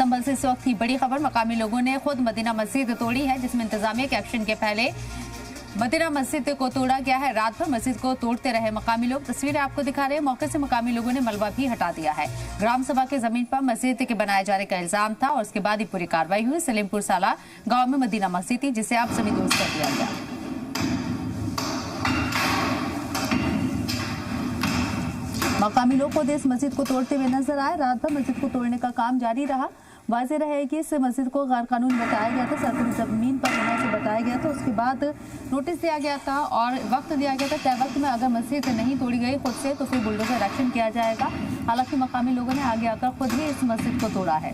संभल से इस वक्त की बड़ी खबर। मकामी लोगों ने खुद मदीना मस्जिद तोड़ी है, जिसमें इंतजामिया के एक्शन के पहले मदीना मस्जिद को तोड़ा गया है। रात भर मस्जिद को तोड़ते रहे मकामी लोग। तस्वीरें आपको दिखा रहे हैं। मौके से मकामी लोगों ने मलबा भी हटा दिया है। ग्राम सभा की जमीन पर मस्जिद के बनाए जाने का इल्जाम था और उसके बाद ही पूरी कार्रवाई हुई। सलीमपुर साला गांव में मदीना मस्जिद थी, जिसे अब जमींदोज कर दिया गया। मकामी लोग खुद इस मस्जिद को तोड़ते हुए नजर आए। रात भर मस्जिद को तोड़ने का काम जारी रहा। वाज़ेह रहे कि इस मस्जिद को गैर कानूनी बताया गया था, सरकारी जमीन पर होने से बताया गया था। उसके बाद नोटिस दिया गया था और वक्त दिया गया था। तय वक्त में अगर मस्जिद नहीं तोड़ी गई खुद से तो फिर बुलडोजर एक्शन किया जाएगा। हालांकि मकामी लोगों ने आगे आकर खुद ही इस मस्जिद को तोड़ा है।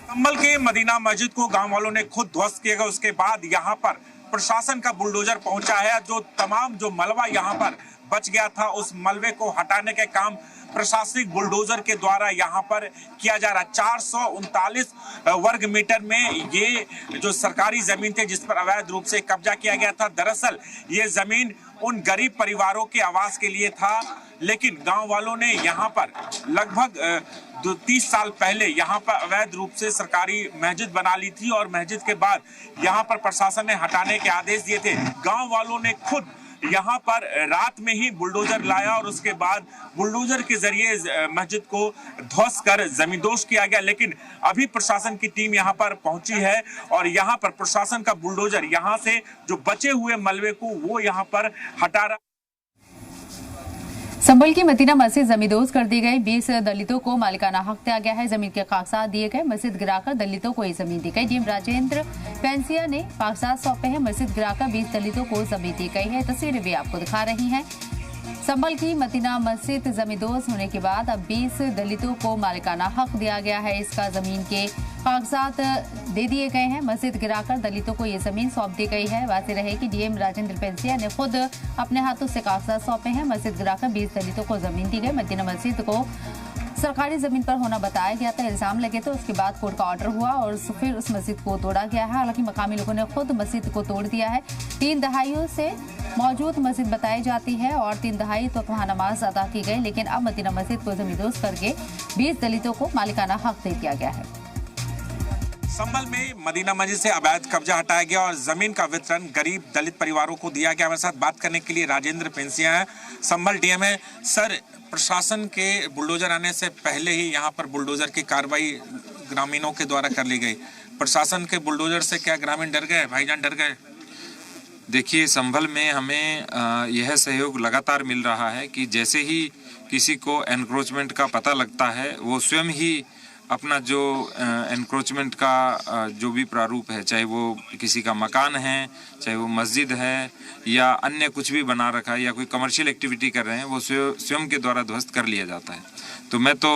संभल के मदीना मस्जिद को गांव वालों ने खुद ध्वस्त किया। उसके बाद यहाँ पर प्रशासन का बुलडोजर पहुंचा है। जो मलबा यहाँ पर बच गया था, उस मलबे को हटाने के काम प्रशासनिक बुलडोजर के द्वारा यहाँ पर किया जा रहा है। 439 वर्ग मीटर में ये जो सरकारी जमीन थी, जिस पर अवैध रूप से कब्जा किया गया था। दरअसल ये जमीन उन गरीब परिवारों के आवास के लिए था, लेकिन गांव वालों ने यहाँ पर लगभग 30 साल पहले यहाँ पर अवैध रूप से सरकारी मस्जिद बना ली थी और मस्जिद के बाद यहाँ पर प्रशासन ने हटाने के आदेश दिए थे। गांव वालों ने खुद यहाँ पर रात में ही बुलडोजर लाया और उसके बाद बुलडोजर के जरिए मस्जिद को ध्वस्त कर जमींदोज किया गया। लेकिन अभी प्रशासन की टीम यहाँ पर पहुंची है और यहाँ पर प्रशासन का बुलडोजर यहाँ से जो बचे हुए मलबे को वो यहाँ पर हटा रहा। संभल की मदीना मस्जिद जमींदोज कर दी गई। 20 दलितों को मालिकाना हक दिया गया है। जमीन के कागजात दिए गए। मस्जिद गिराकर दलितों को ये जमीन दी गई। डीएम राजेंद्र पेंसिया ने कागजात सौंपे हैं। मस्जिद गिराकर 20 दलितों को जमीन दी गई है। तस्वीरें भी आपको दिखा रही हैं। संभल की मदीना मस्जिद जमींदोज होने के बाद अब 20 दलितों को मालिकाना हक दिया गया है। इसका जमीन के कागजात दे दिए गए हैं। मस्जिद गिराकर दलितों को ये जमीन सौंप दी गई है। वाज़ेह रहे कि डीएम राजेंद्र पेंसिया ने खुद अपने हाथों से कागजात सौंपे हैं। मस्जिद गिराकर 20 दलितों को जमीन दी गई। मदीना मस्जिद को सरकारी जमीन पर होना बताया गया था, इल्जाम लगे थे। उसके बाद कोर्ट का ऑर्डर हुआ और फिर उस मस्जिद को तोड़ा गया है। हालांकि मकामी लोगों ने खुद मस्जिद को तोड़ दिया है। 3 दहाइयों से मौजूद मस्जिद बताई जाती है और 3 दहाई तो वहाँ नमाज अदा की गई, लेकिन अब मदीना मस्जिद को जमींदोज करके 20 दलितों को मालिकाना हक दे दिया गया है। संभल में मदीना मस्जिद से अवैध कब्जा हटाया गया और जमीन का वितरण गरीब दलित परिवारों को दिया गया। हमारे साथ बात करने के लिए राजेंद्र पेंसिया है, संभल डीएम है। सर, प्रशासन के बुलडोजर आने से पहले ही यहाँ पर बुलडोजर की कार्रवाई ग्रामीणों के द्वारा कर ली गई। प्रशासन के बुलडोजर से क्या ग्रामीण डर गए, भाईजान डर गए? देखिए, संभल में हमें यह सहयोग लगातार मिल रहा है कि जैसे ही किसी को एनक्रोचमेंट का पता लगता है, वो स्वयं ही अपना जो एनक्रोचमेंट का जो भी प्रारूप है, चाहे वो किसी का मकान है, चाहे वो मस्जिद है या अन्य कुछ भी बना रखा है या कोई कमर्शियल एक्टिविटी कर रहे हैं, वो स्वयं के द्वारा ध्वस्त कर लिया जाता है। तो मैं तो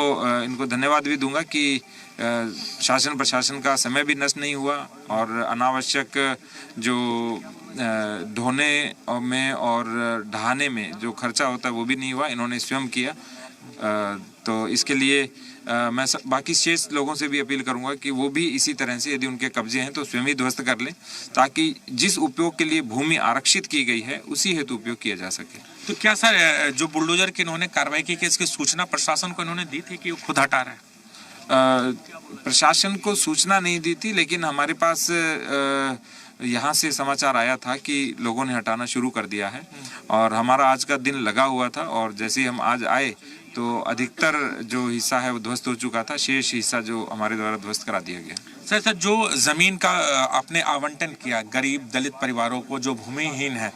इनको धन्यवाद भी दूंगा कि शासन प्रशासन का समय भी नष्ट नहीं हुआ और अनावश्यक जो ढोने में और ढहाने में जो खर्चा होता है वो भी नहीं हुआ, इन्होंने स्वयं किया। तो इसके लिए मैं बाकी शेष लोगों से भी अपील करूंगा कि वो भी इसी तरह से यदि उनके कब्जे हैं तो स्वयं ही ध्वस्त कर लें, ताकि जिस उपयोग के लिए भूमि आरक्षित की गई है उसी हेतु उपयोग किया जा सके। तो क्या सर, जो बुलडोजर की इन्होंने कार्रवाई की, इसकी सूचना प्रशासन को इन्होंने दी थी कि वो खुद हटा रहा है? प्रशासन को सूचना नहीं दी थी, लेकिन हमारे पास यहाँ से समाचार आया था कि लोगों ने हटाना शुरू कर दिया है और हमारा आज का दिन लगा हुआ था और जैसे ही हम आज आए तो अधिकतर जो हिस्सा है वो ध्वस्त हो चुका था। शेष हिस्सा जो हमारे द्वारा ध्वस्त करा दिया गया। सर, जो जमीन का आपने आवंटन किया गरीब दलित परिवारों को जो भूमिहीन है,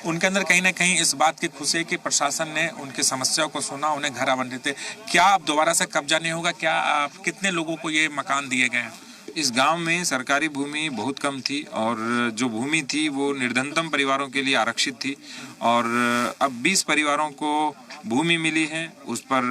उनके अंदर कहीं ना कहीं इस बात की खुशी है कि प्रशासन ने उनकी समस्याओं को सुना, उन्हें घर आवंटित है। क्या अब दोबारा से कब्जा नहीं होगा? क्या कितने लोगों को ये मकान दिए गए हैं? इस गांव में सरकारी भूमि बहुत कम थी और जो भूमि थी वो निर्धनतम परिवारों के लिए आरक्षित थी और अब 20 परिवारों को भूमि मिली है। उस पर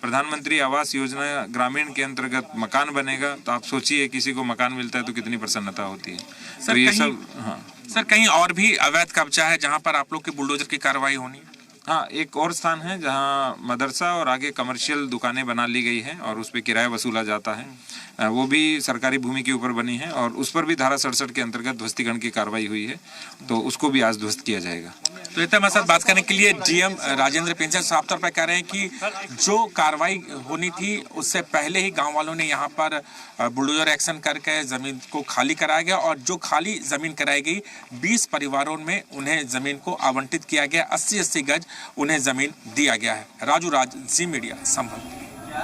प्रधानमंत्री आवास योजना ग्रामीण के अंतर्गत मकान बनेगा। तो आप सोचिए, किसी को मकान मिलता है तो कितनी प्रसन्नता होती है। सर, तो ये सब। हाँ सर, कहीं और भी अवैध कब्जा है जहां पर आप लोग की बुलडोजर की कार्रवाई होनी है? हाँ, एक और स्थान है जहाँ मदरसा और आगे कमर्शियल दुकानें बना ली गई हैं और उस पर किराया वसूला जाता है। वो भी सरकारी भूमि के ऊपर बनी है और उस पर भी धारा 67 के अंतर्गत ध्वस्तीकरण की कार्रवाई हुई है, तो उसको भी आज ध्वस्त किया जाएगा। तो इतना हमारे साथ बात करने के लिए डीएम राजेंद्र पेंसिया साफ तौर पर कह रहे हैं कि जो कार्रवाई होनी थी उससे पहले ही गांव वालों ने यहाँ पर बुलडोजर एक्शन करके जमीन को खाली कराया गया और जो खाली जमीन कराई गई 20 परिवारों में उन्हें जमीन को आवंटित किया गया, 80-80 गज उन्हें जमीन दिया गया है। राजू राज, जी मीडिया, संभल।